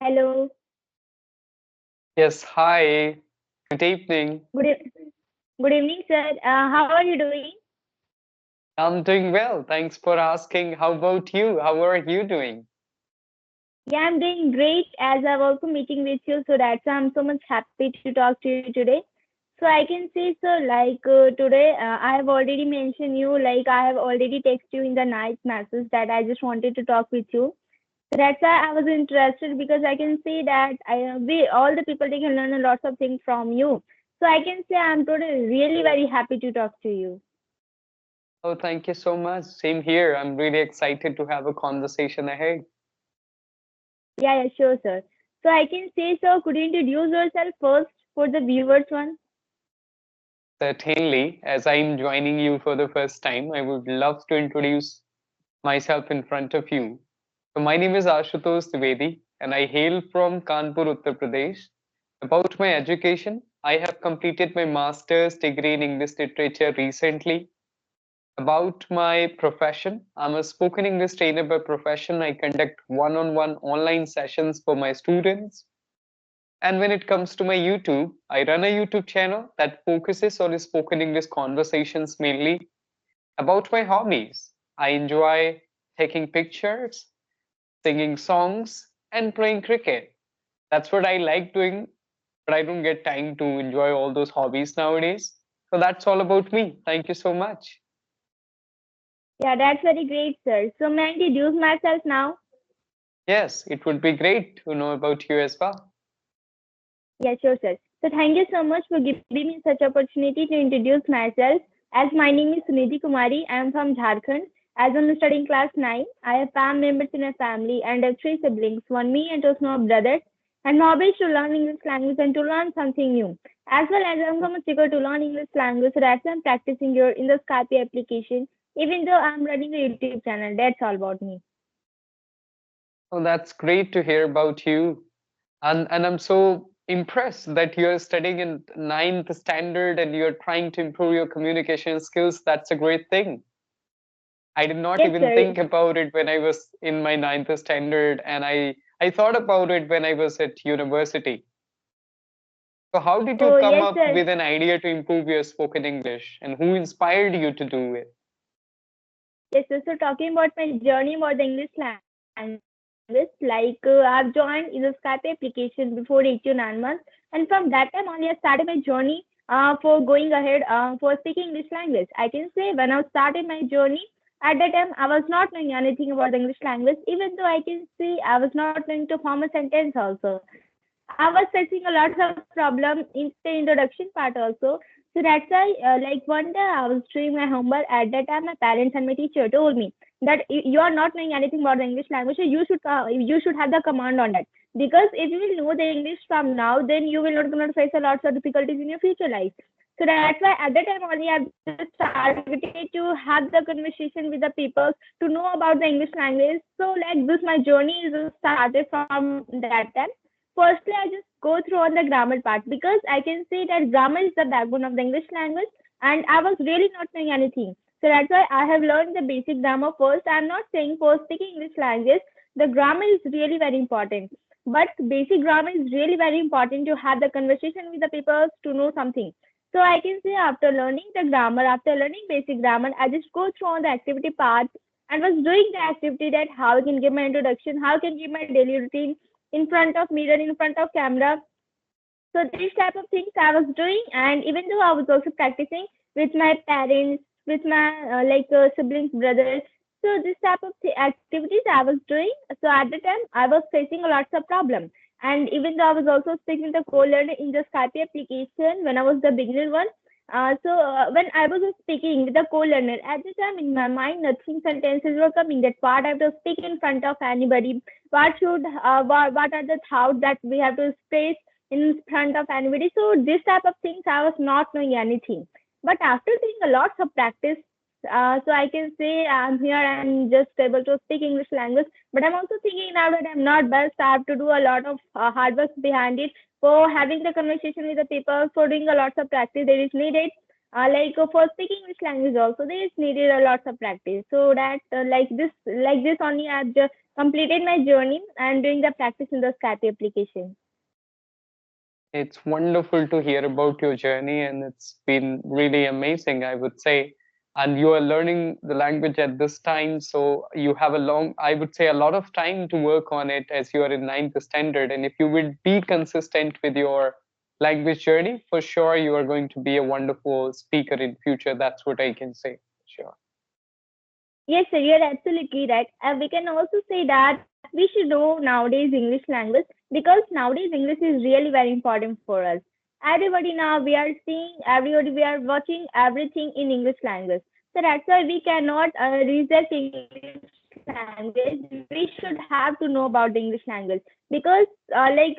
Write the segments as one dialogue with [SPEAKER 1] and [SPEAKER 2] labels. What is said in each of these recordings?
[SPEAKER 1] Hello.
[SPEAKER 2] Yes, hi. Good evening.
[SPEAKER 1] Good, good evening, sir. How are you doing?
[SPEAKER 2] I'm doing well. Thanks for asking. How about you? How are you doing?
[SPEAKER 1] Yeah, I'm doing great as I've also meeting with you. So that's why I'm so much happy to talk to you today. So I can say, so today I have already mentioned you, like I have already texted you in the night message that I just wanted to talk with you. So that's why I was interested because I can see that we all the people they can learn a lot of things from you. So I can say I'm today really very happy to talk to you.
[SPEAKER 2] Oh, thank you so much. Same here. I'm really excited to have a conversation ahead.
[SPEAKER 1] Yeah, sure, sir. So I can say, so could you introduce yourself first for the viewers one?
[SPEAKER 2] Certainly, as I'm joining you for the first time, I would love to introduce myself in front of you. So, my name is Ashutosh Trivedi, and I hail from Kanpur, Uttar Pradesh. About my education, I have completed my master's degree in English literature recently. About my profession, I'm a spoken English trainer by profession. I conduct one on one online sessions for my students. And when it comes to my YouTube, I run a YouTube channel that focuses on spoken English conversations mainly. About my hobbies, I enjoy taking pictures, singing songs, and playing cricket. That's what I like doing, but I don't get time to enjoy all those hobbies nowadays. So that's all about me. Thank you so much.
[SPEAKER 1] Yeah, that's very great, sir. So may I introduce myself now?
[SPEAKER 2] Yes, it would be great to know about you as well.
[SPEAKER 1] Yeah, sure, sir. So thank you so much for giving me such opportunity to introduce myself. As my name is Sunidhi Kumari, I am from Jharkhand. As I'm studying class 9, I have 5 members in my family and I have 3 siblings, one me and two small brothers. And my hobby is to learn English language and to learn something new. As well as I'm so much eager to learn English language, so that's why I'm practicing here in the Skype application, even though I'm running a YouTube channel. That's all about me.
[SPEAKER 2] Oh, that's great to hear about you. And I'm so impressed that you're studying in ninth standard and you're trying to improve your communication skills. That's a great thing. I did not
[SPEAKER 1] Yes,
[SPEAKER 2] even
[SPEAKER 1] sir.
[SPEAKER 2] think about it when I was in my ninth standard, and I thought about it when I was at university. So how did you
[SPEAKER 1] Oh,
[SPEAKER 2] come
[SPEAKER 1] yes,
[SPEAKER 2] up
[SPEAKER 1] sir.
[SPEAKER 2] with an idea to improve your spoken English, and who inspired you to do it?
[SPEAKER 1] Yes, so talking about my journey about the English language, I've joined in the Skype application before 8 to 9 months, and from that time only I started my journey for going ahead for speaking English language. I can say when I started my journey, at that time I was not knowing anything about the English language, even though I can see I was not knowing to form a sentence also. I was facing a lot of problem in the introduction part also. So that's why, one day I was doing my homework. At that time, my parents and my teacher told me that you are not knowing anything about the English language, so you should have the command on that. Because if you will know the English from now, then you will not gonna face a lot of difficulties in your future life. So that's why at that time only I just targeted to have the conversation with the people to know about the English language. So like this, my journey is started from that time. Firstly, I just go through on the grammar part because I can say that grammar is the backbone of the English language, and I was really not knowing anything. So that's why I have learned the basic grammar first. I'm not saying for speaking English language, the grammar is really very important. But basic grammar is really very important to have the conversation with the people to know something. So I can say after learning the grammar, after learning basic grammar, I just go through on the activity part and was doing the activity that how I can give my introduction, how I can give my daily routine in front of mirror, in front of camera. So these type of things I was doing, and even though I was also practicing with my parents, with my siblings, brothers. So this type of activities I was doing. So at the time I was facing a lots of problem, and even though I was also speaking the co-learner in the Skype application when I was the beginner one. When I was speaking with the co-learner, at the time in my mind, nothing sentences were coming. That what I have to speak in front of anybody, what are the thoughts that we have to express in front of anybody. So this type of things I was not knowing anything. But after doing a lot of practice, so I can say I'm here and just able to speak English language. But I'm also thinking now that I'm not best. I have to do a lot of hard work behind it for having the conversation with the people, for doing a lot of practice that is needed. For speaking English language also there is needed a lots of practice. So that like this only I've just completed my journey and doing the practice in the Skype application.
[SPEAKER 2] It's wonderful to hear about your journey, and it's been really amazing, I would say. And you are learning the language at this time, so you have a long, I would say, a lot of time to work on it as you are in ninth standard. And if you will be consistent with your language journey, for sure you are going to be a wonderful speaker in future. That's what I can say. Sure.
[SPEAKER 1] Yes, sir, you're absolutely right. We can also say that we should know nowadays English language because nowadays English is really very important for us. Everybody now we are seeing, everybody we are watching everything in English language. So that's why we cannot reject English language. We should have to know about the English language because,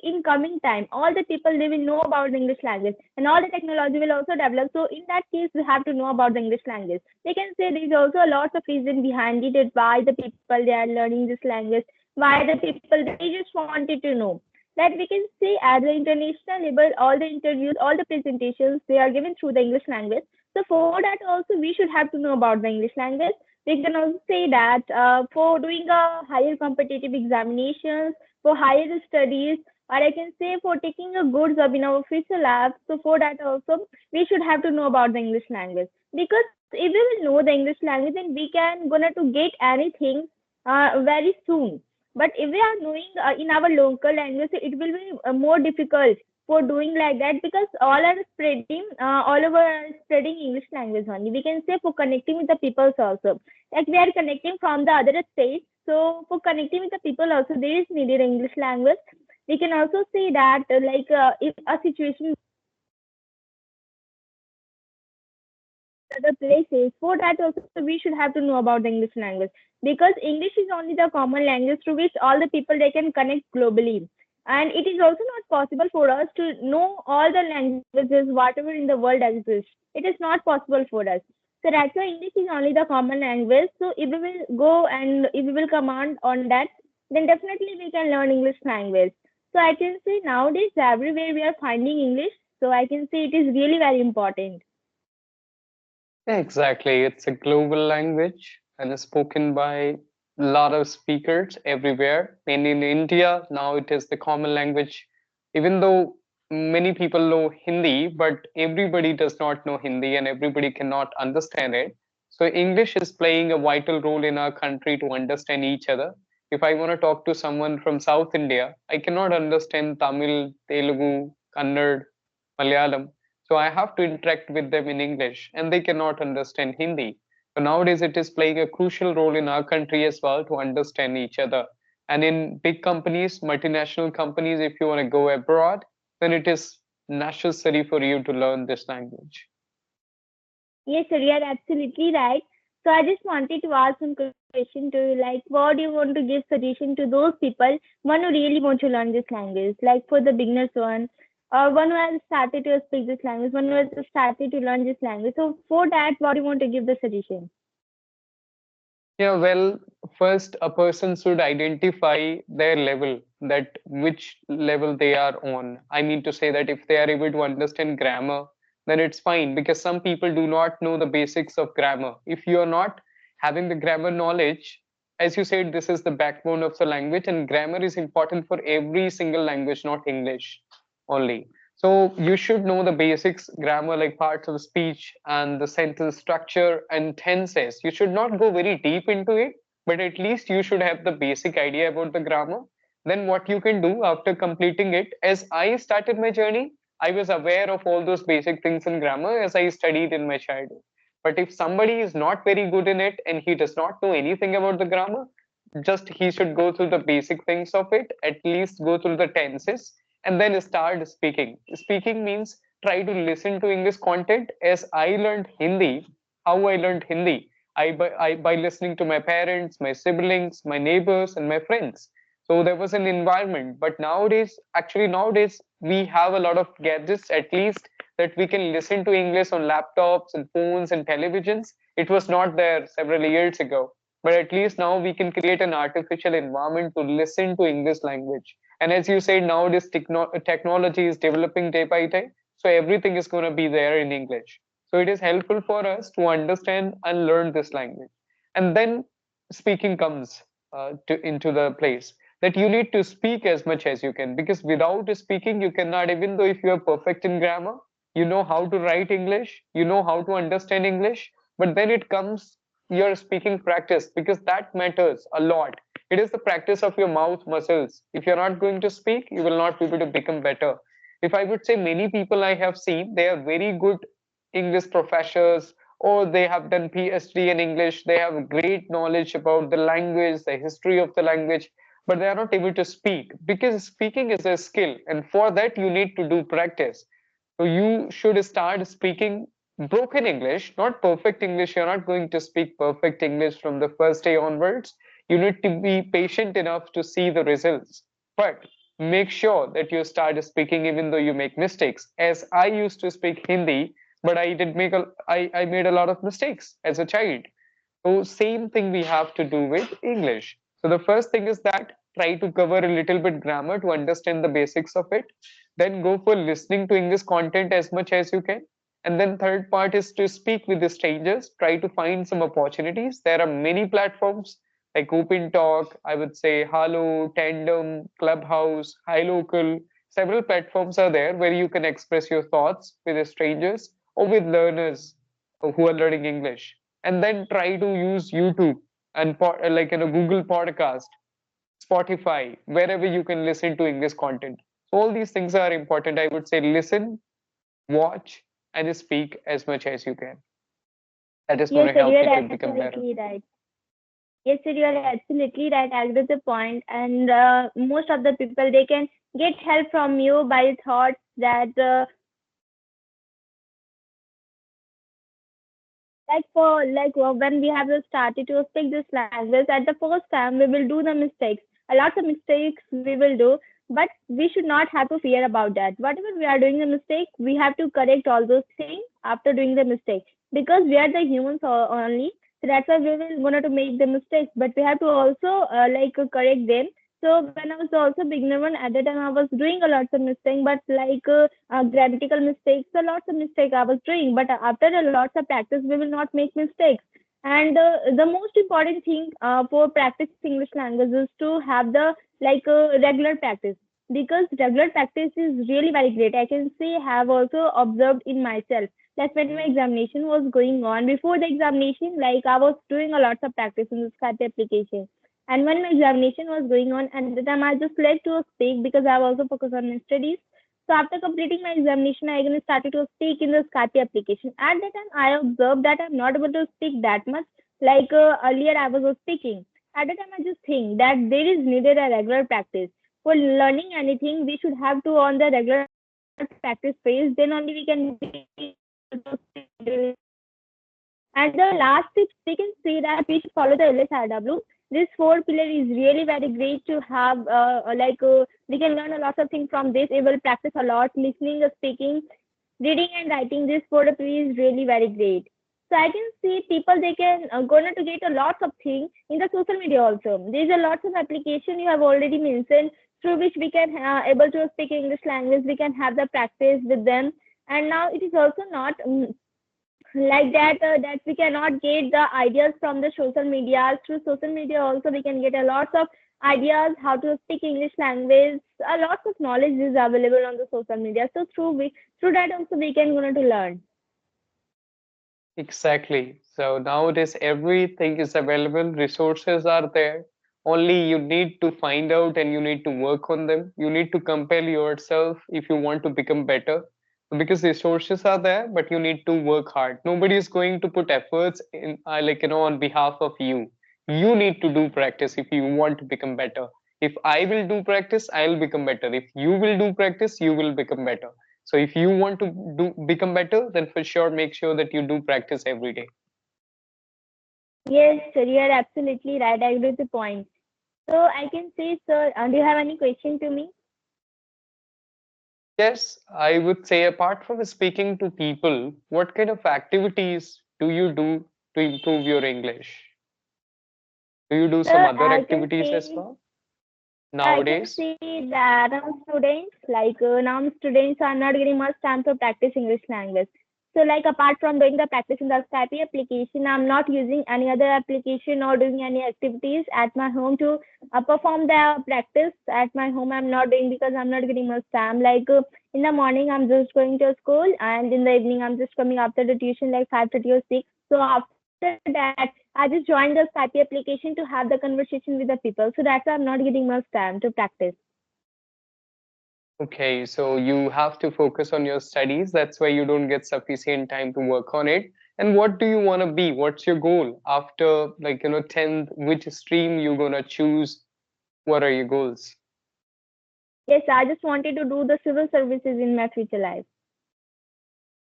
[SPEAKER 1] in coming time, all the people they will know about the English language and all the technology will also develop. So in that case, we have to know about the English language. They can say there is also a lot of reason behind it that why the people they are learning this language, why the people they just wanted to know. That we can say at the international level, all the interviews, all the presentations they are given through the English language. So for that also we should have to know about the English language. We can also say that for doing a higher competitive examinations, for higher studies, or I can say for taking a good job in our future lab. So for that also we should have to know about the English language because if we will know the English language, then we can gonna to get anything very soon. But if we are knowing in our local language, it will be more difficult for doing like that because all over are spreading English language only. We can say for connecting with the peoples also, like we are connecting from the other states. So for connecting with the people also, there is needed English language. We can also say that if a situation other places. For that also we should have to know about the English language because English is only the common language through which all the people they can connect globally. And it is also not possible for us to know all the languages whatever in the world exists. It is not possible for us. So that's why English is only the common language. So if we will go and if we will command on that, then definitely we can learn English language. So I can say nowadays everywhere we are finding English. So I can say it is really very important.
[SPEAKER 2] Exactly. It's a global language and is spoken by a lot of speakers everywhere. And in India, now it is the common language, even though many people know Hindi, but everybody does not know Hindi and everybody cannot understand it. So English is playing a vital role in our country to understand each other. If I want to talk to someone from South India, I cannot understand Tamil, Telugu, Kannada, Malayalam, so I have to interact with them in English and they cannot understand Hindi. So nowadays it is playing a crucial role in our country as well to understand each other. And in big companies, multinational companies, if you want to go abroad, then it is necessary for you to learn this language.
[SPEAKER 1] Yes, sir, you are absolutely right. So I just wanted to ask some question to you, like, what do you want to give suggestion to those people, one who really want to learn this language, like for the beginners one, or one who has started to speak this language, one who has started to learn this language. So for that, what do you want to give the suggestion?
[SPEAKER 2] Yeah, well, first a person should identify their level, that which level they are on. I mean to say that if they are able to understand grammar, then it's fine because some people do not know the basics of grammar. If you are not having the grammar knowledge, as you said, this is the backbone of the language, and grammar is important for every single language, not English only. So you should know the basics, grammar, like parts of speech and the sentence structure and tenses. You should not go very deep into it, but at least you should have the basic idea about the grammar. Then what you can do after completing it, as I started my journey, I was aware of all those basic things in grammar as I studied in my childhood. But if somebody is not very good in it and he does not know anything about the grammar, just he should go through the basic things of it, at least go through the tenses and then start speaking. Speaking means try to listen to English content. As I learned Hindi, how I learned Hindi, by listening to my parents, my siblings, my neighbors, and my friends. So there was an environment. But nowadays, we have a lot of gadgets, at least that we can listen to English on laptops and phones and televisions. It was not there several years ago. But at least now we can create an artificial environment to listen to English language. And as you said, nowadays technology is developing day by day. So everything is going to be there in English. So it is helpful for us to understand and learn this language. And then speaking comes into the place that you need to speak as much as you can, because without speaking, you cannot, even though if you are perfect in grammar, you know how to write English, you know how to understand English, but then it comes your speaking practice, because that matters a lot. It is the practice of your mouth muscles. If you're not going to speak, you will not be able to become better. If I would say, many people I have seen, they are very good English professors, or they have done PhD in English, they have great knowledge about the language, the history of the language, but they are not able to speak, because speaking is a skill, and for that you need to do practice. So you should start speaking broken English, not perfect English. You're not going to speak perfect English from the first day onwards. You need to be patient enough to see the results. But make sure that you start speaking even though you make mistakes. As I used to speak Hindi, but I made a lot of mistakes as a child. So same thing we have to do with English. So the first thing is that try to cover a little bit grammar to understand the basics of it. Then go for listening to English content as much as you can. And then third part is to speak with the strangers. Try to find some opportunities. There are many platforms like Open Talk, I would say Hello, Tandem, Clubhouse, Hi Local. Several platforms are there where you can express your thoughts with the strangers or with learners who are learning English. And then try to use YouTube and Google Podcast, Spotify, wherever you can listen to English content. So all these things are important. I would say listen, watch, and speak as much as you can. That is going
[SPEAKER 1] Yes,
[SPEAKER 2] to
[SPEAKER 1] sir, you
[SPEAKER 2] help you
[SPEAKER 1] are
[SPEAKER 2] to become better.
[SPEAKER 1] absolutely right. Yes, sir, you are absolutely right. I agree with the point. And most of the people, they can get help from you by thoughts that when we have started to speak this language at the first time we will do the mistakes, a lot of mistakes we will do, but we should not have to fear about that. Whatever we are doing the mistake, we have to correct all those things after doing the mistake, because we are the humans only. So that's why we will going to make the mistakes, but we have to also correct them. So when I was also beginner one, at the time I was doing a lot of mistakes, but grammatical mistakes, a lots of mistakes I was doing. But after a lots of practice, we will not make mistakes. And the most important thing for practice English language is to have the regular practice, because regular practice is really very great. I can say have also observed in myself that when my examination was going on, before the examination, like I was doing a lot of practice in the Skype application. And when my examination was going on, at the time I just like to speak because I was also focused on my studies. So after completing my examination, I again started to speak in the Skype application. At that time, I observed that I'm not able to speak that much like earlier I was speaking. At that time, I just think that there is needed a regular practice. For learning anything, we should have to on the regular practice phase. Then only we can be able to speak English language. And the last tips, we can say that we should follow the LSRW. This four pillar is really very great to have. We can learn a lot of things from this. We will practice a lot, listening, speaking, reading, and writing. This four pillar is really very great. So I can see people they can gonna to get a lot of things in the social media also. There's a lots of application you have already mentioned through which we can able to speak English language. We can have the practice with them. And now it is also not like that we cannot get the ideas from the social media. Through social media also we can get a lots of ideas how to speak English language. A lot of knowledge is available on the social media, so through that also we can going to learn.
[SPEAKER 2] Exactly. So nowadays everything is available, resources are there. Only you need to find out and you need to work on them. You need to compel yourself if you want to become better. Because resources are there, but you need to work hard. Nobody is going to put efforts in on behalf of you. You need to do practice if you want to become better. If I will do practice, I'll become better. If you will do practice, you will become better. So if you want to do become better, then for sure make sure that you do practice every day.
[SPEAKER 1] Yes, sir, you are absolutely right. I agree with the point. So I can say, sir, do you have any question to me?
[SPEAKER 2] Yes, I would say apart from speaking to people, what kind of activities do you do to improve your English? Do you do some
[SPEAKER 1] Sir,
[SPEAKER 2] other activities as well
[SPEAKER 1] I can
[SPEAKER 2] nowadays?
[SPEAKER 1] see that now students are not getting much time to practice English language. So like apart from doing the practice in the Skype application, I'm not using any other application or doing any activities at my home to perform the practice at my home. I'm not doing because I'm not getting much time. Like in the morning, I'm just going to school, and in the evening, I'm just coming after the tuition like 5:30 or 6. So after that, I just joined the Skype application to have the conversation with the people. So that's why I'm not getting much time to practice.
[SPEAKER 2] Okay, so you have to focus on your studies. That's why you don't get sufficient time to work on it. And what do you want to be? What's your goal after, like, 10th? Which stream you gonna choose? What are your goals?
[SPEAKER 1] Yes, I just wanted to do the civil services in my future life.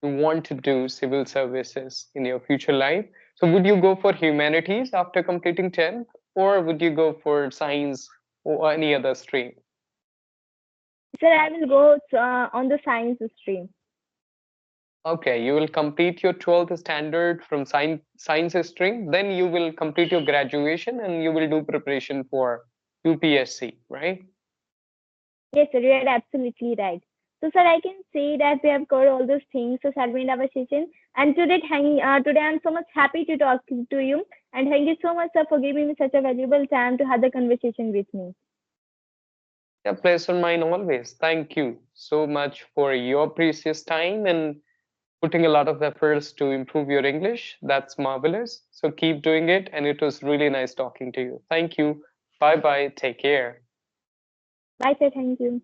[SPEAKER 2] You want to do civil services in your future life. So would you go for humanities after completing 10th, or would you go for science or any other stream?
[SPEAKER 1] Sir, I will go on the science stream.
[SPEAKER 2] Okay, you will complete your 12th standard from science stream, then you will complete your graduation and you will do preparation for UPSC, right?
[SPEAKER 1] Yes, sir, you are absolutely right. So, sir, I can say that we have covered all those things. So, shall we end our session? And today I'm so much happy to talk to you. And thank you so much, sir, for giving me such a valuable time to have the conversation with me.
[SPEAKER 2] Yeah, pleasure mine always. Thank you so much for your precious time and putting a lot of efforts to improve your English. That's marvelous. So keep doing it. And it was really nice talking to you. Thank you. Bye bye. Take care.
[SPEAKER 1] Bye, sir. Thank you.